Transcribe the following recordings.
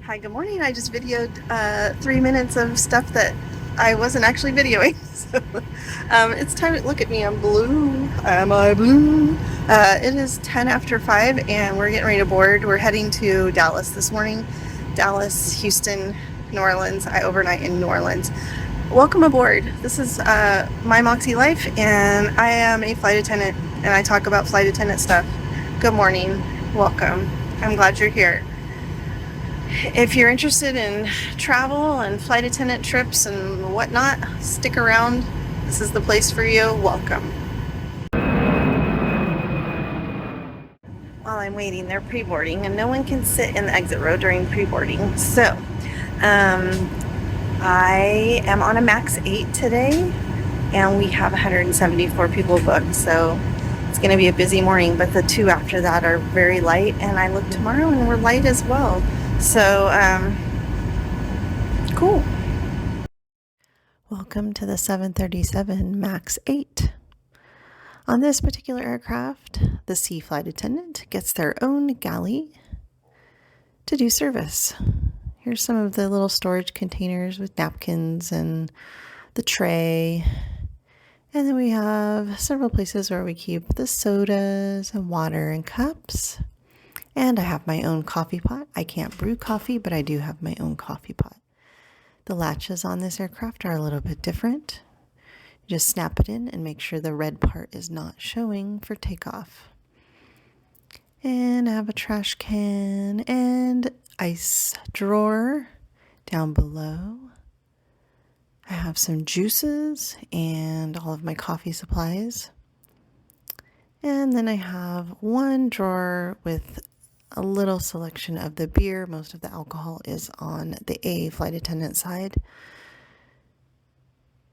Hi, good morning. I just videoed 3 minutes of stuff that I wasn't actually videoing. So it's time to look at me. I'm blue. Am I blue? It is 10 after 5 and we're getting ready to board. We're heading to Dallas this morning. Dallas, Houston, New Orleans. I overnight in New Orleans. Welcome aboard. This is my Moxie life, and I am a flight attendant, and I talk about flight attendant stuff. Good morning. Welcome. I'm glad you're here. If you're interested in travel and flight attendant trips and whatnot, stick around. This is the place for you. Welcome. While I'm waiting, they're pre-boarding, and no one can sit in the exit row during pre-boarding. So, I am on a max 8 today, and we have 174 people booked. So it's going to be a busy morning, but the two after that are very light, and I look tomorrow and we're light as well. So, cool. Welcome to the 737 MAX 8. On this particular aircraft, the C flight attendant gets their own galley to do service. Here's some of the little storage containers with napkins and the tray. And then we have several places where we keep the sodas and water and cups. And I have my own coffee pot. I can't brew coffee, but I do have my own coffee pot. The latches on this aircraft are a little bit different. You just snap it in and make sure the red part is not showing for takeoff. And I have a trash can and ice drawer down below. I have some juices and all of my coffee supplies. And then I have one drawer with a little selection of the beer. Most of the alcohol is on the A flight attendant side.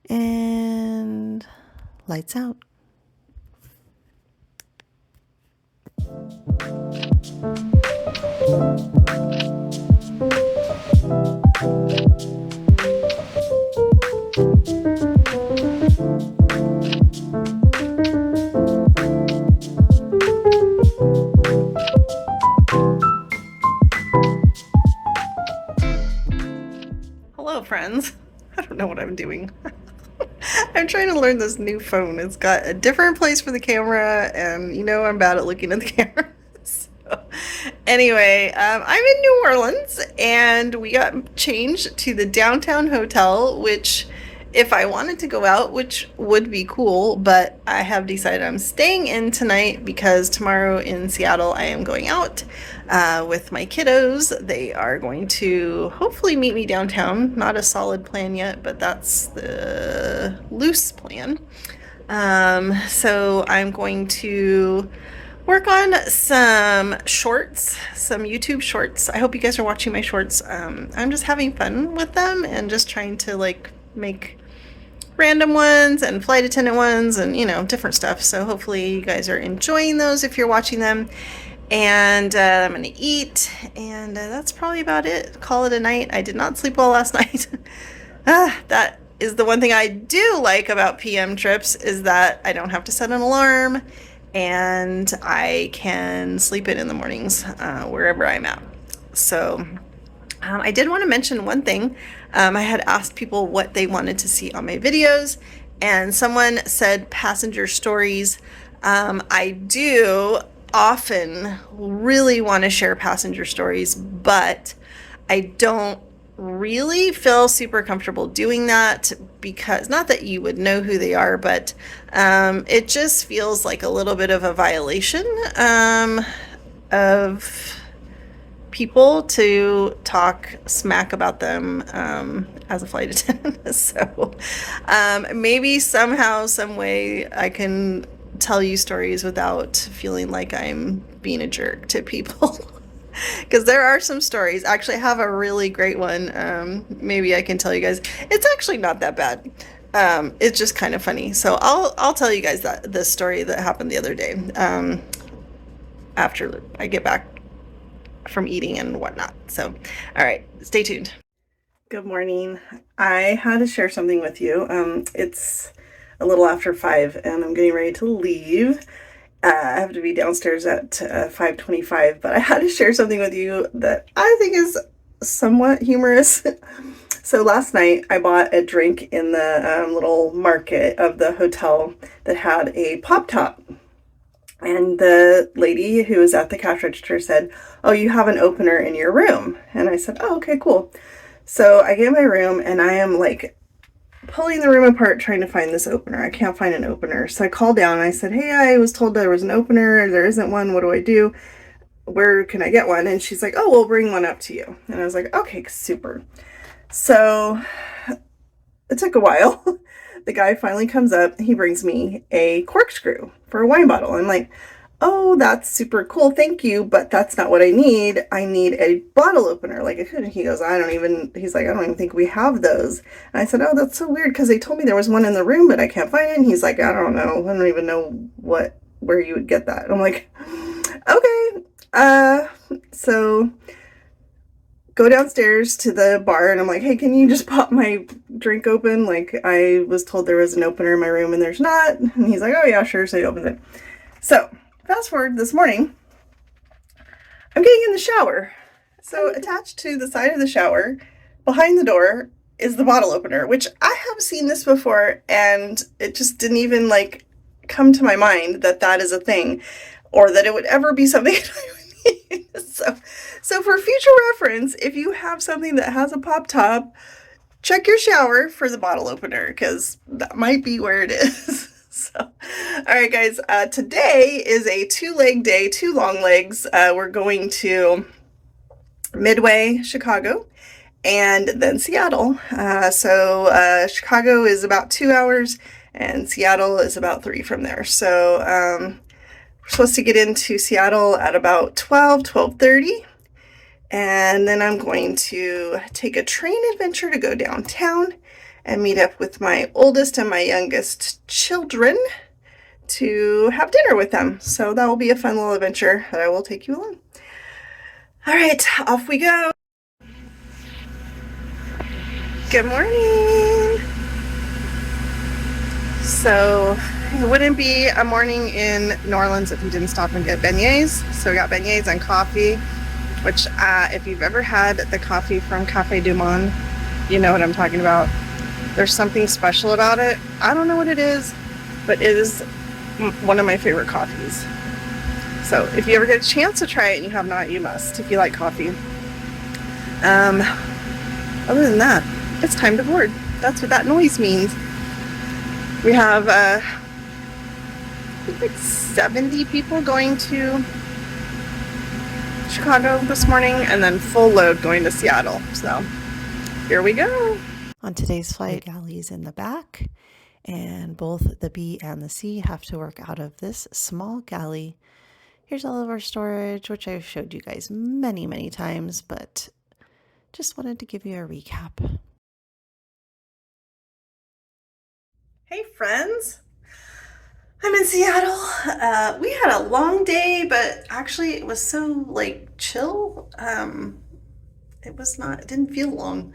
And lights out. Hello, friends. I don't know what I'm doing. I'm trying to learn this new phone. It's got a different place for the camera, and you know I'm bad at looking at the camera. So, anyway, I'm in New Orleans, and we got changed to the downtown hotel, which, if I wanted to go out, which would be cool, but I have decided I'm staying in tonight because tomorrow in Seattle I am going out with my kiddos. They are going to hopefully meet me downtown. Not a solid plan yet, but that's the loose plan. So I'm going to work on some shorts, some YouTube shorts. I hope you guys are watching my shorts. I'm just having fun with them and just trying to make random ones and flight attendant ones and different stuff. So hopefully you guys are enjoying those if you're watching them. And I'm gonna eat, and that's probably about it. Call it a night. I did not sleep well last night. That is the one thing I do like about PM trips, is that I don't have to set an alarm, and I can sleep in the mornings wherever I'm at. So I did want to mention one thing. I had asked people what they wanted to see on my videos, and someone said passenger stories. I do often really want to share passenger stories, but I don't really feel super comfortable doing that, because not that you would know who they are, but it just feels like a little bit of a violation of people to talk smack about them as a flight attendant. So maybe somehow, some way I can tell you stories without feeling like I'm being a jerk to people. Because there are some stories. Actually, I have a really great one. Maybe I can tell you guys. It's actually not that bad. It's just kind of funny. So I'll tell you guys this story that happened the other day after I get back from eating and whatnot. So, all right, stay tuned. Good morning. I had to share something with you. It's a little after 5 and I'm getting ready to leave. I have to be downstairs at 5:25, but I had to share something with you that I think is somewhat humorous. So last night I bought a drink in the little market of the hotel that had a pop top. And the lady who was at the cash register said, "Oh, you have an opener in your room." And I said, "Oh, okay, cool." So I get in my room and I am like pulling the room apart trying to find this opener. I can't find an opener. So I called down and I said, "Hey, I was told there was an opener. There isn't one. What do I do? Where can I get one?" And she's like, "Oh, we'll bring one up to you." And I was like, "Okay, super." So it took a while. The guy finally comes up. He brings me a corkscrew for a wine bottle. I'm like, "Oh, that's super cool. Thank you. But that's not what I need. I need a bottle opener." Like, he goes, he's like, "I don't even think we have those." And I said, "Oh, that's so weird because they told me there was one in the room, but I can't find it." And he's like, "I don't know. I don't even know where you would get that." And I'm like, "Okay." So go downstairs to the bar and I'm like, "Hey, can you just pop my drink open? Like, I was told there was an opener in my room and there's not." And he's like, "Oh yeah, sure." So he opens it. So fast forward this morning, I'm getting in the shower. So attached to the side of the shower, behind the door, is the bottle opener, which I have seen this before and it just didn't even like come to my mind that that is a thing or that it would ever be something that I would need. So for future reference, if you have something that has a pop top, check your shower for the bottle opener because that might be where it is. So, all right, guys, today is a 2-leg day, 2 long legs. We're going to Midway, Chicago, and then Seattle. Chicago is about 2 hours and Seattle is about 3 from there. So we're supposed to get into Seattle at about 12:30. And then I'm going to take a train adventure to go downtown and meet up with my oldest and my youngest children to have dinner with them. So that will be a fun little adventure that I will take you along. All right, off we go. Good morning. So it wouldn't be a morning in New Orleans if you didn't stop and get beignets. So we got beignets and coffee, which if you've ever had the coffee from Cafe Du Monde, you know what I'm talking about. There's something special about it. I don't know what it is, but it is one of my favorite coffees. So if you ever get a chance to try it and you have not, you must if you like coffee. Other than that, it's time to board. That's what that noise means. We have like 70 people going to Chicago this morning and then full load going to Seattle. So here we go. On today's flight, the galley is in the back and both the B and the C have to work out of this small galley. Here's all of our storage, which I've showed you guys many, many times, but just wanted to give you a recap. Hey friends, I'm in Seattle. We had a long day, but actually it was so like chill. It didn't feel long.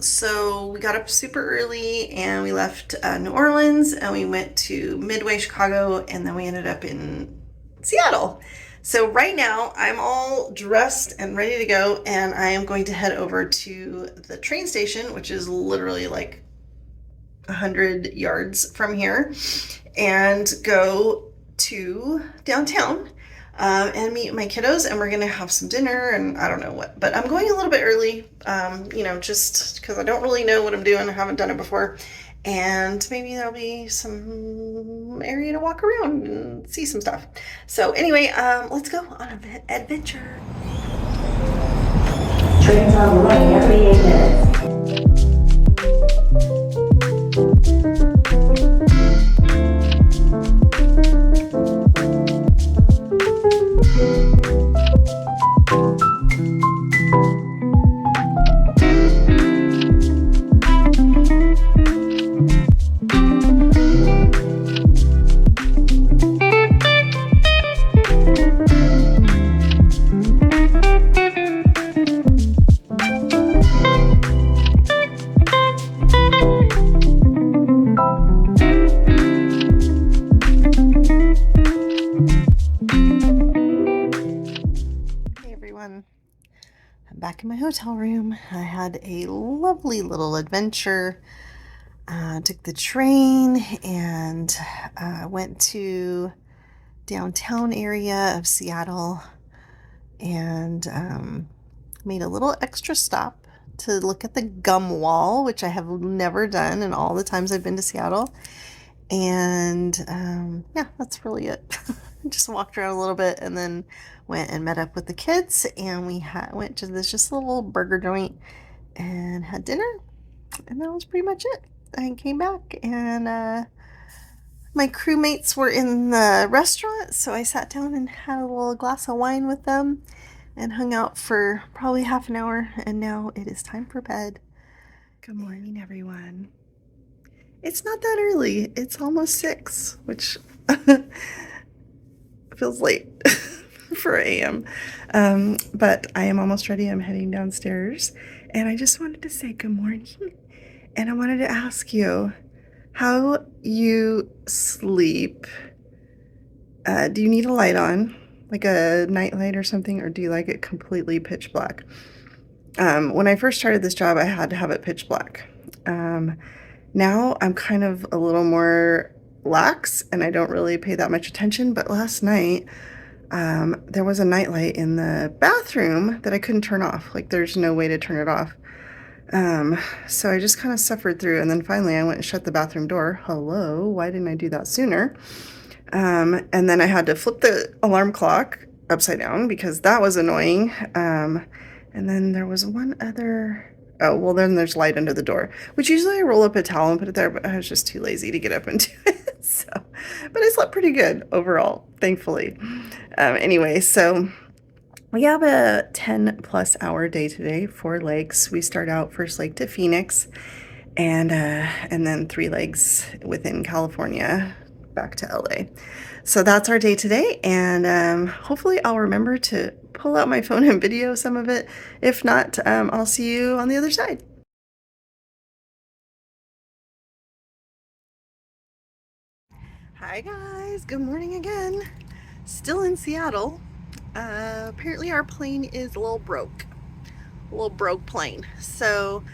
So we got up super early and we left New Orleans and we went to Midway, Chicago, and then we ended up in Seattle. So right now I'm all dressed and ready to go and I am going to head over to the train station, which is literally like 100 yards from here, and go to downtown and meet my kiddos, and we're gonna have some dinner and I don't know what, but I'm going a little bit early, just because I don't really know what I'm doing. I haven't done it before, and maybe there'll be some area to walk around and see some stuff. So anyway, let's go on an adventure. Trains are running every 8 minutes. hotel room. I had a lovely little adventure. Took the train and went to downtown area of Seattle and made a little extra stop to look at the gum wall, which I have never done in all the times I've been to Seattle. And yeah, that's really it. Just walked around a little bit and then went and met up with the kids, and we went to this just little burger joint and had dinner, and that was pretty much it. I came back and my crewmates were in the restaurant, so I sat down and had a little glass of wine with them and hung out for probably half an hour, and now it is time for bed. Good morning, everyone. It's not that early. It's almost 6, which feels late for AM. But I am almost ready. I'm heading downstairs, and I just wanted to say good morning. And I wanted to ask you how you sleep. Do you need a light on, like a night light or something, or do you like it completely pitch black? When I first started this job, I had to have it pitch black. Now I'm kind of a little more lax and I don't really pay that much attention. But last night, there was a nightlight in the bathroom that I couldn't turn off. Like, there's no way to turn it off. So I just kind of suffered through, and then finally I went and shut the bathroom door. Hello, why didn't I do that sooner? And then I had to flip the alarm clock upside down because that was annoying. And then there was one other, oh, well, then there's light under the door, which usually I roll up a towel and put it there, but I was just too lazy to get up and do it. So, but I slept pretty good overall, thankfully. Anyway, so we have a 10+ hour day today, 4 legs. We start out first leg to Phoenix, and then 3 legs within California back to LA. So that's our day today, and hopefully I'll remember to pull out my phone and video some of it. If not, I'll see you on the other side. Hi guys, good morning again. Still in Seattle. Apparently our plane is a little broke plane. So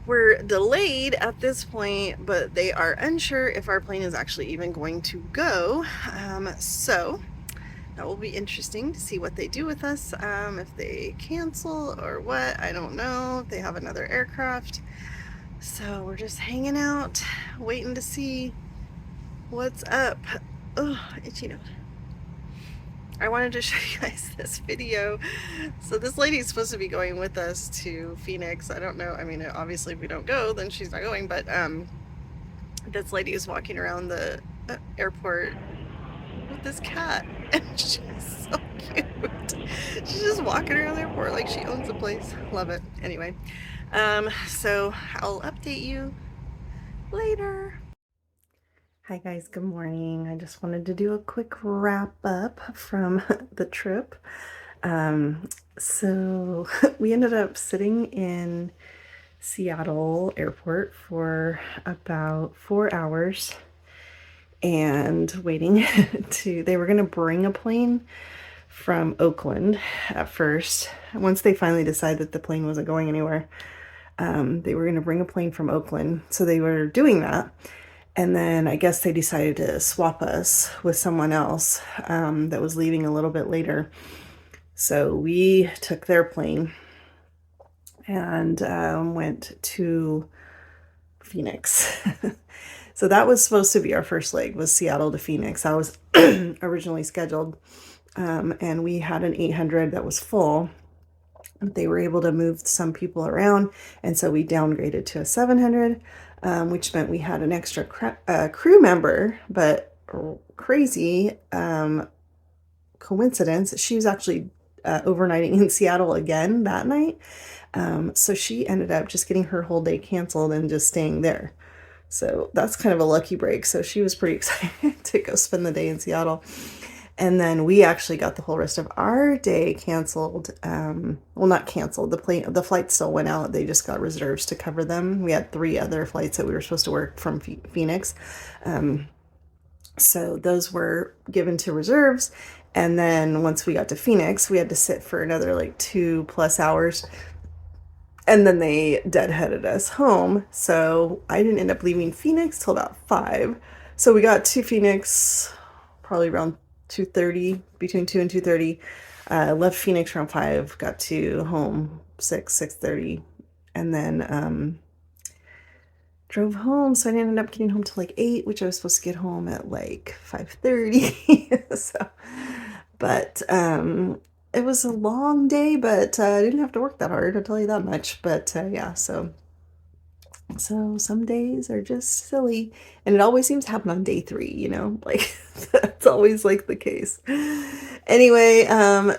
we're delayed at this point, but they are unsure if our plane is actually even going to go. So that will be interesting to see what they do with us. If they cancel or what, I don't know. If they have another aircraft. So we're just hanging out, waiting to see what's up. Oh, itchy nose. I wanted to show you guys this video. So this lady is supposed to be going with us to Phoenix. I don't know. I mean, obviously if we don't go, then she's not going. But this lady is walking around the airport with this cat. And she's so cute. She's just walking around the airport like she owns the place. Love it. Anyway, so I'll update you later. Hi guys, good morning. I just wanted to do a quick wrap up from the trip. So we ended up sitting in Seattle airport for about 4 hours and waiting they were going to bring a plane from Oakland at first. Once they finally decided that the plane wasn't going anywhere, they were going to bring a plane from Oakland. So they were doing that. And then I guess they decided to swap us with someone else that was leaving a little bit later. So we took their plane and went to Phoenix. So that was supposed to be our first leg, was Seattle to Phoenix. That was originally scheduled. And we had an 800 that was full. They were able to move some people around, and so we downgraded to a 700. Which meant we had an extra crew member, but crazy coincidence, she was actually overnighting in Seattle again that night. So she ended up just getting her whole day canceled and just staying there. So that's kind of a lucky break. So she was pretty excited to go spend the day in Seattle. And then we actually got the whole rest of our day canceled. Well, not canceled. The flight still went out. They just got reserves to cover them. We had 3 other flights that we were supposed to work from Phoenix. So those were given to reserves. And then once we got to Phoenix, we had to sit for another like 2+ hours. And then they deadheaded us home. So I didn't end up leaving Phoenix till about 5. So we got to Phoenix probably around 2:30, between 2 and 2:30. Left Phoenix around 5, got to home 6:30, and then drove home. So I didn't end up getting home till like 8, which I was supposed to get home at like 5:30. So, but it was a long day, but I didn't have to work that hard, I'll tell you that much. But yeah, so some days are just silly, and it always seems to happen on day 3, you know, like that's always like the case. Anyway,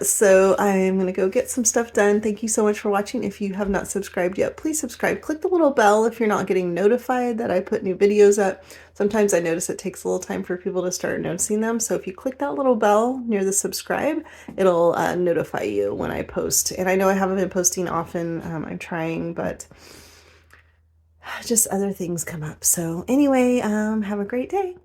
so I'm gonna go get some stuff done. Thank you so much for watching. If you have not subscribed yet, please subscribe. Click the little bell if you're not getting notified that I put new videos up. Sometimes I notice it takes a little time for people to start noticing them. So if you click that little bell near the subscribe, it'll notify you when I post. And I know I haven't been posting often. I'm trying, but just other things come up. So anyway, have a great day.